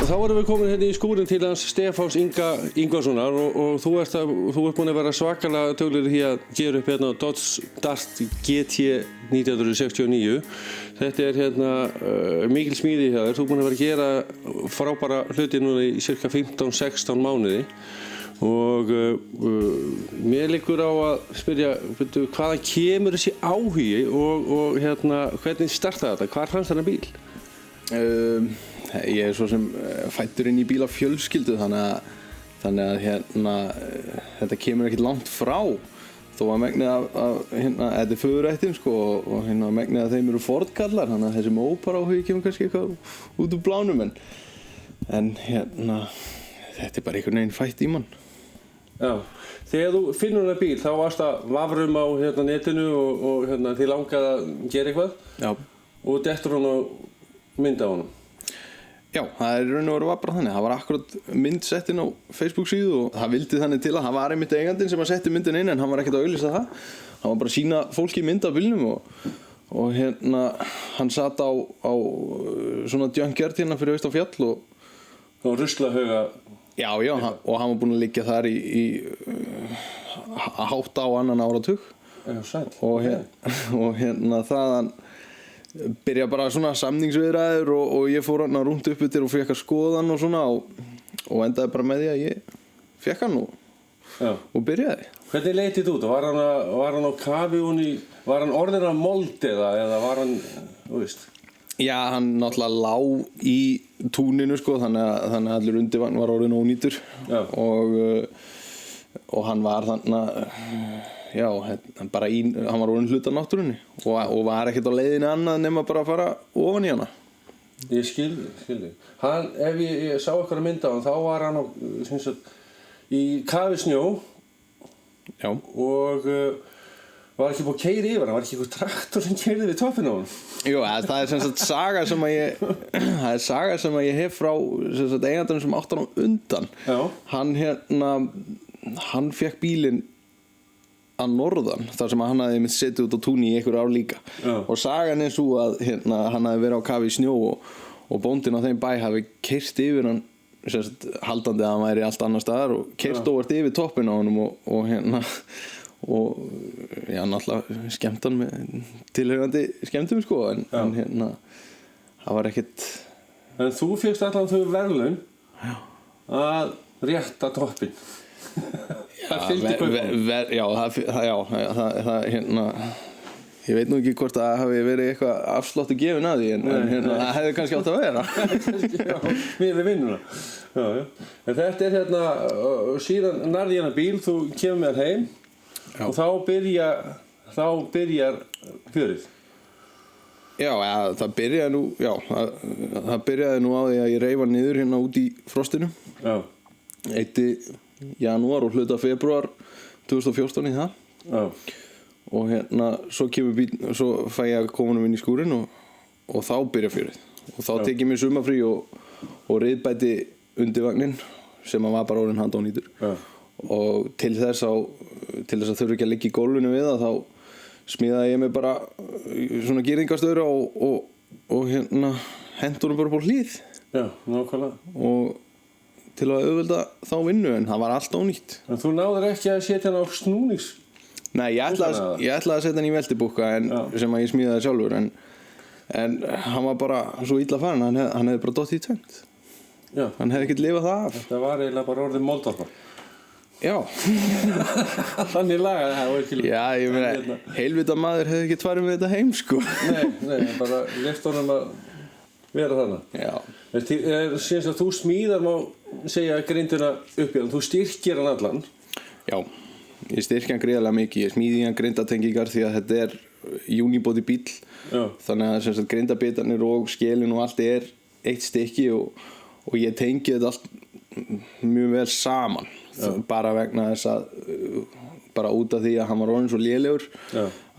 Þá erum við komin hérna í skúrin til hans Stefáns Inga Ingvarssonar og þú ert búinn að vera svakalega tölulegur í að gera upp hérna Dodge Dart GT 1969. Þetta hérna mikil smíði hjá þér. Þú ert búinn að vera að gera frábæra hluti núna í cirka 15-16 mánuði og mér liggur á að spyrja hvaðan kemur þessi áhugi og hérna hvernig startaði þetta? Hvar fannst þennan bíl? Ég svo sem fæddur inn í bílafjölskyldu þannig að hérna þetta kemur ekkert langt frá þó að megnið af hérna þetta er föðurættin sko og hérna megnið af þeim eru Ford-kallar þannig að þessi Mopar áhugi kemur kannski eitthvað út úr blánum en hérna þetta er bara einhvern veginn fætt í mann. Já, þegar þú finnur hana bíl þá varst að vafrum á hérna netinu og hérna þið langaði að gera eitthvað. Já. Og dettur hún á mynd af honum. Já, það er í raun og veru var bara þannig. Það var akkurat mynd sett inn á Facebook síðu og það vildi þannig til að það var einmitt eigandinn sem að setti myndin inn en hann var ekkert að auglýsa það. Hann var bara að sýna fólki mynd af bílnum og hérna hann satt á svona junkyard hérna fyrir austan fjall og ruslahauga. Já, og hann var búinn að liggja þar í hátt á annan áratug. Já, sæll. Og hérna þaðan byrja bara svona samningsviðræður og ég fór hann rúnt upp yfir og fekk að skoða hann og svona og endaði bara með því að ég fekk hann og byrjaði. Hvernig leit þetta út? Var hann á kafi var hann orðinn af mold eða var hann, þú veist? Já, hann náttúrulega lá í túninu sko þannig að allur undirvagn var orðinn ónýtur og hann var þannig já, bara hann var orðinn hluti af náttúrunni og var ekkert á leiðinni annað nema bara að fara ofan í hana. Ég skil þig. Ef ég sá eitthvað mynd á hann, þá var hann í kafi snjó. Já. Og var ekki búið að keyra yfir hann, var ekki eitthvað traktor sem keyrði við toppinn á hann? Jú, það er sem sagt saga sem að ég hef frá eigandanum sem átti hann á undan. Já. Hann fekk bílinn að norðan þar sem hann hafði setið út á túni í einhver ár líka. Já. Og sagan er svo að hann hafði verið á kafi í snjó og bóndinn á þeim bæ hafi keyrt yfir hann haldandi að hann væri allt annar staðar og keyrt óvart yfir toppinn á honum og já, náttúrulega skemmt hann með tilhörandi skemmtum sko en það var ekkert. En þú fékkst allan þau verðlaun að rétta toppinn. Það ég veit nú ekki hvort það hafi verið eitthvað afsláttur gefinn að því en það hefði kannski átt að vera. Mér er vinnuna. Já. En þetta er hérna síðan nærði hérna bíl, þú kemur með hann heim og þá byrjar fjörið. Já, það byrjaði nú á því að ég reif hann niður hérna út í frostinu. Já. 1. janúar og hluta febrúar 2014 í það. Já. Og hérna svo fæ ég að koma inn í skúrin og þá byrja fjörið. Og þá tek ég mér sumarfrí og riðbæti undirvagnin sem var bara orðinn handónýtur. Já. Og til þess að þurfa ekki að liggja í gólfinu við það þá smíðaði ég mig bara svona girðingastöðra og hérna hendur bara på hlið. Já, nákvæmlega. Og til að auðvelda þá vinnu en það var allt ónýtt. En þú náður ekki að setja hann á snúnings? Nei, ég ætlaði að setja hann í veltibúkka sem að ég smíðaði sjálfur en hann var bara svo illa farin hann hefði bara dottið í tvennt. Já. Hann hefði ekkert lifað það af. Þetta var eiginlega bara orðið moldvarpa. Já. Þannig lagaði það og ekki. Já, ég meina heilvita maður hefði ekki farið með þetta heim sko. Nei, bara leyft honum að vera þarna. Já. Síðan að þú smíðar má segja grinduna upp í hann, þú styrkir hann allan. Já, ég styrki hann gríðarlega mikið, ég smíði hann grindatengingar því að þetta er unibody bíl. Já. Þannig að grindabitarnir og skélin og allt er eitt stykki og ég tengi þetta allt mjög vel saman. Bara vegna þess að bara út af því að hann var orðinn svo lélegur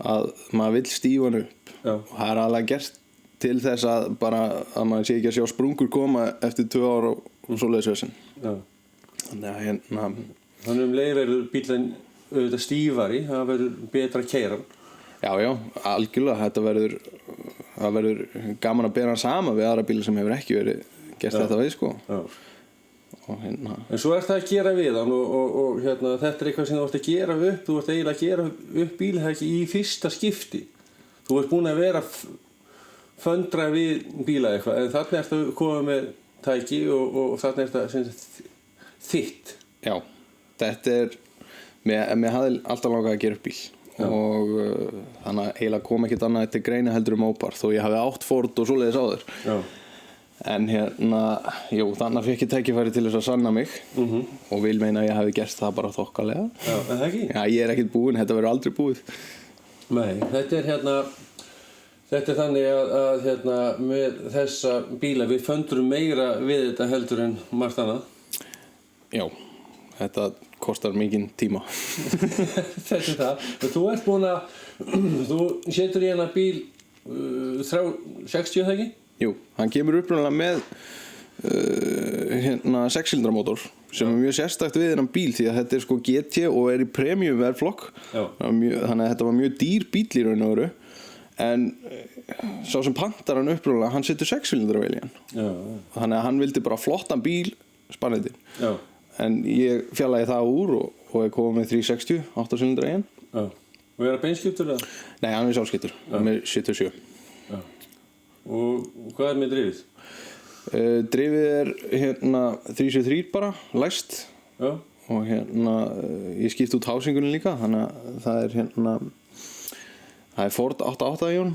að maður vill stífa hann upp. Og það er alveg gert til þess að bara að maður sé ekki að sjá sprungur koma eftir 2 ár og svoleiðis vesen. Já. Þannig að leið verður bílinn auðvitað stífari, það verður betra að keyra hann. Já, algjörlega, það verður gaman að bera hann saman við aðra bíla sem hefur ekki verið gert þetta við sko. Já. Og hérna. En svo það að gera við hann og hérna, þetta eitthvað sem þú ert að gera upp, þú ert eiginlega að gera upp bílinn ekki í fyrsta skipti. Þú ert búin að vera föndra við bíla eitthvað, en þarna ert að koma með tæki og þarna ert að þitt. Já, þetta mér hafði alltaf langað að gera upp bíl. Já. Og þannig að eiginlega kom ekkert annað til greina heldur Mopar þó ég hafi átt Ford og svoleiðis áður. Já. En hérna, þannig fékk ég tækifæri til þess að sanna mig og vil meina að ég hafi gert það bara þokkalega. Já, en það ekki? Já, ég ekkert búinn, þetta verður aldrei búið. Nei, þetta þannig að með þessa bíla við föndrum meira við þetta heldur en margt annað. Já, þetta kostar mikinn tíma. Þetta það. Þú ert búin að, þú setur í hana bíl 60 það ekki? Jú, hann kemur upprunalega með 6-cylindra mótor sem mjög sérstakt við þennan bíl því að þetta sko GT og í premium verðflokk. Þannig að þetta var mjög dýr bíl í raun og veru. En sá sem pantar hann upprunalega, hann setur 6-cylindra vel í hann. Þannig að hann vildi bara flottan bíl, spannandi. En ég fjallaði það úr og komið með 360, 8-cylindra í hann. Og það beinskiptur það? Nei, hann sjálfskiptur, með 77. Og hvað með drifið? Drifið 373 bara, læst. Og ég skipti út hásingunni líka, þannig að það er Ford 88 í honum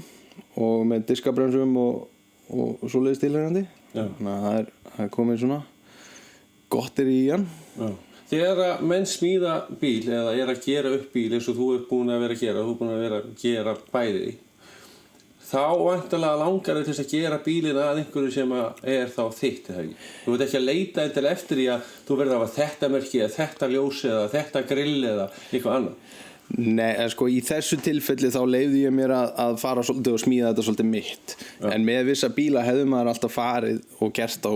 og með diskabremsum og svoleiðis tilheyrandi. Þannig að það er komið svona gottir í hann. Þegar að menn smíða bíl eða að gera upp bíl eins og þú ert búin að vera að gera, þú ert búin að vera að gera bæði, þá væntanlega langar þess að gera bílinn að einhverju sem er þá þitt, eða ekki? Þú veit ekki að leita endilega eftir því að þú verður að hafa þetta merki eða þetta ljós eða þetta grill eða eitthvað annað. Nei, sko í þessu tilfelli þá leyfði ég mér að fara svolítið og smíða þetta svolítið mitt. En með vissa bíla hefði maður alltaf farið og gert á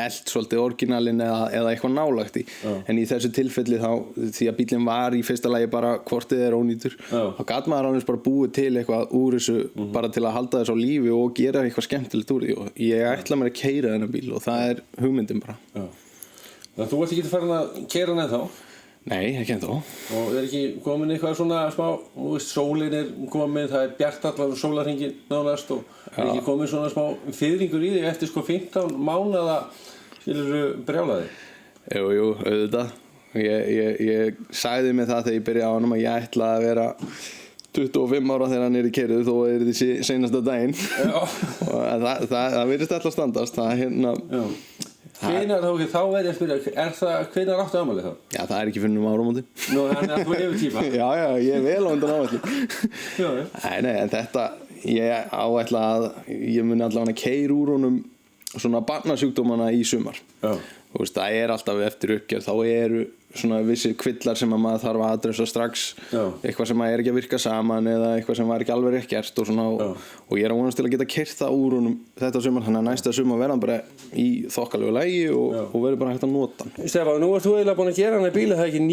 elt svolítið orginalinn eða eitthvað nálægt í. En í þessu tilfelli þá, því að bílinn var í fyrsta lagi bara hvort þið ónýtur, þá gat maður annars bara búið til eitthvað úr þessu bara til að halda þess á lífi og gera eitthvað skemmtilegt úr því. Og ég ætla mér að keyra þennan bíl og það er hugmyndin bara. Þannig að þú ert ekki farin að keyra hann ennþá? Nei, ekki ennþá. Og ekki komin eitthvað svona smá, þú veist, sólin komin, það bjart allan sólarhringinn nánast og ekki komin svona smá fiðringur í þig eftir 15 mánaða brjálaði? Jú, auðvitað. Ég sagði mig það þegar ég byrjaði á honum að ég ætlaði að vera 25 ára þegar hann í keyrðu þó að því seinasta daginn. Og það virðist alltaf standast. Hvenær þá verð ég að spyrja, hvenær áttu afmælið þá? Já, það ekki fyrir áramótin. Nú, þannig að þú hefur tíma? Já, ég vel á undan áætlun. Nei, en þetta, ég áætla að ég muni allavega keyra úr honum svona barnasjúkdómana í sumar. Þú veist, það alltaf eftir uppgjörð, þá eru svona vissir kvillar sem að maður þarf að adressa strax, eitthvað sem ekki að virka saman eða eitthvað sem var ekki alveg rétt gert og svona og ég að vonast til að geta keyrt það úr honum þetta sumar, þannig að næsta sumar verða hann bara í þokkalegu lagi og verður bara hægt að nota hann. Stefán, nú ert þú eiginlega búin að gera hann í bíli, það ekki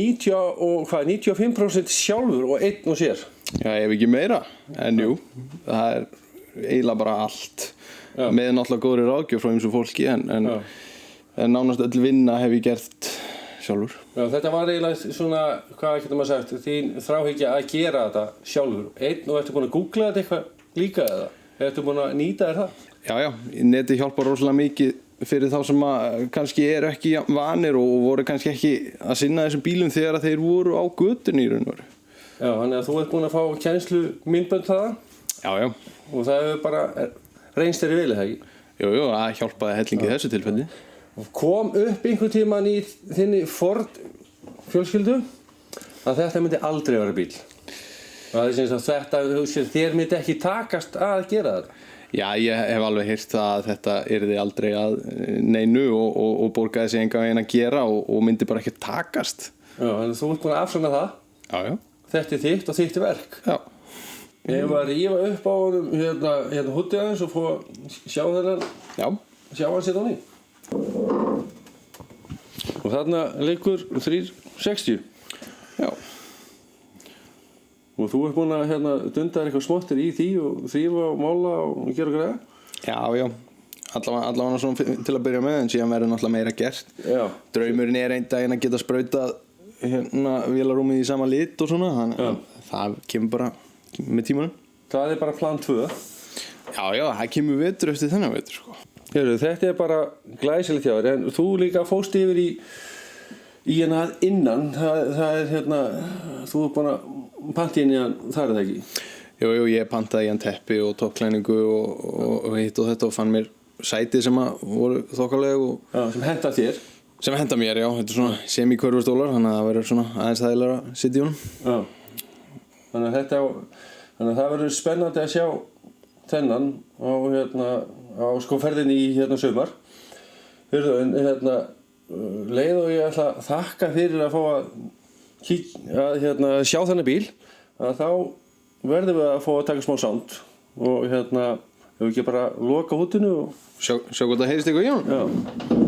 95% sjálfur og einn og sér? Já, ef ekki meira, en jú, það eiginlega bara allt með náttúrulega góðri ráðgjöf frá ýmsu fólki en nánast öll vinna hef ég gert sjálfur. Já, þetta var eiginlega svona, hvað getur maður sagt, þín þráhyggja að gera þetta sjálfur. Og ertu búin að googla þetta eitthvað líka eða? Ertu búin að nýta þér það? Já, netið hjálpar rosalega mikið fyrir þá sem kannski eru ekki vanir og voru kannski ekki að sinna þessum bílum þegar þeir voru á götunni í raun og veru. Já, þannig að þú ert búin að fá kennslu myndbönd þaðan? Já. Og það hefur bara reynst þér í vilja, það ekki? Jú, það hjálpaði hellingi þessu tilfelli. Kom upp einhvern tímann í þinni Ford fjölskyldu að þetta myndi aldrei vera bíl. Og það þér myndi ekki takast að gera þetta. Já, ég hef alveg heyrt það að þetta yrði aldrei að neinu og borgaði sig engan veginn að gera og myndi bara ekki takast. Já, en þú ert búin að afsanna það. Já. Þetta þitt og þitt verk. Já. Ég var að rífa upp á honum hérna húttið aðeins og fá sjá þennan. Já. Sjá hann sitt á ný. Og þarna leikur 360. Já. Og þú ert búin að dunda eitthvað smottir í því og þrífa og mála og gera græða? Já. allavega svona til að byrja með, en síðan verður náttúrulega meira gert. Já. Draumurinn einn daginn að geta sprautað vélarrúmið í sama lit og svona, það kemur bara með tímanum. Það bara plan 2. Já, það kemur vetur eftir þennan vetur, sko. Heyrðu, þetta bara glæsilegt hjá þér, en þú líka fórst yfir í hérna innan, það hérna, þú búin að panta inn í hann, það það ekki? Jú, ég pantaði í hann teppi og toppklæningu og hitt og þetta og fann mér sæti sem voru þokkaleg og... Já, sem henta þér? Sem henta mér, já, þetta svona semikörfustólar, þannig að það verður svona aðeins þægilega að sitja í honum. Já, þannig að það verður spennandi að sjá þennan á hérna, á sko ferðinni í hérna sumar. Heyrðu, en hérna, leið og ég ætla að þakka fyrir að fá að hérna, sjá þennan bíl, að þá verðum við að fá að taka smá sound og hérna, ef við ekki bara loka hútinu og sjá hvort það heyrist eitthvað í honum. Já.